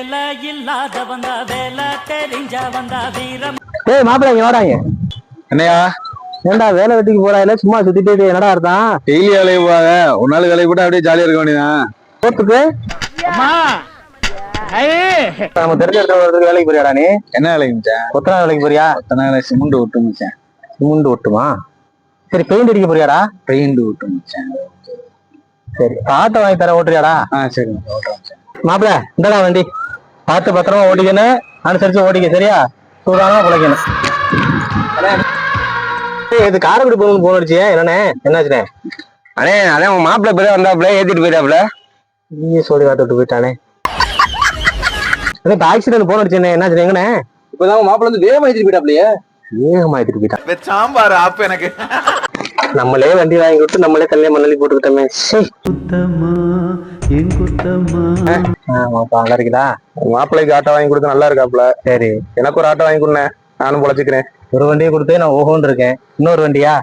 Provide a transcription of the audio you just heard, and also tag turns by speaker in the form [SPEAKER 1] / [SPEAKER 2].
[SPEAKER 1] இல்லாத வந்தா வேலை தெரிஞ்சா வந்தா வீரம்.
[SPEAKER 2] ஏய் மாப்பிள்ளை இங்க வாடாங்க.
[SPEAKER 3] என்னையா
[SPEAKER 2] ஏன்டா வேலை வெட்டிக்கு போறாயில சும்மா சுத்திட்டு என்னடா அர்த்தம்?
[SPEAKER 3] டெய்லி வேலைக்கு போவாங்க, ஒரு நாள் வேலைக்கு போட்டு அப்படியே ஜாலியா இருக்க வேண்டியதான்.
[SPEAKER 2] போத்துக்கு நம்ம தெரிஞ்ச இடத்துல வேலைக்கு போறியாடா நீ?
[SPEAKER 3] என்ன வேலைக்கு மிச்சேன்?
[SPEAKER 2] கொத்தனா வேலைக்கு போறியா?
[SPEAKER 3] கொத்தனால சிமெண்ட் ஒட்டு மிச்சேன்.
[SPEAKER 2] சிமெண்ட் ஒட்டுமா? சரி பெயிண்ட் அடிக்க போறியாடா?
[SPEAKER 3] பெயிண்ட் ஒட்டு மிச்சேன்.
[SPEAKER 2] சரி ஆட்டோ வாங்கி தர ஓட்டுறியாடா?
[SPEAKER 3] சரி
[SPEAKER 2] மாப்பிள்ள இந்தடா வண்டி, பார்த்து பத்திரமா ஓட்டிக்கணும், அனுசரிச்சு ஓட்டிக்க சரியா? சூதானமா பிழைக்கணும். இது காரைக்குடி போகணும்னு போன் அடிச்சியா? என்னண்ணே என்னாச்சுண்ணே?
[SPEAKER 3] அண்ணே அதான் உங்க மாப்பிள்ள பேர வந்தாப்புல ஏத்திட்டு போயிட்டாப்புல.
[SPEAKER 2] நீங்க சொல்லி காட்டு விட்டு போயிட்டானே. இப்ப ஆக்சிடென்ட் போன் அடிச்சேன், என்னாச்சு எங்கண்ணே?
[SPEAKER 3] இப்பதான் உங்க மாப்பிள்ள வந்து வேகமா ஏத்திட்டு போயிட்டாப்லையே.
[SPEAKER 2] வேகமா ஏத்திட்டு போயிட்டான்
[SPEAKER 3] சாம்பார் ஆப்பு எனக்கு.
[SPEAKER 2] நம்மளே வண்டி வாங்கி விட்டு நம்மளே தள்ளியே மண்ணலி போட்டுக்கிட்டோமே. நல்லா இருக்குதா?
[SPEAKER 3] மாப்பிள்ளைக்கு ஆட்டோ வாங்கி கொடுத்து நல்லா இருக்காப்புல.
[SPEAKER 2] சரி
[SPEAKER 3] எனக்கு ஒரு ஆட்டோ வாங்கி கொடுங்க, நானும் பொழைச்சிக்கிறேன்.
[SPEAKER 2] ஒரு வண்டியை கொடுத்து நான் ஓஹோன்னு இருக்கேன். இன்னொரு வண்டியா?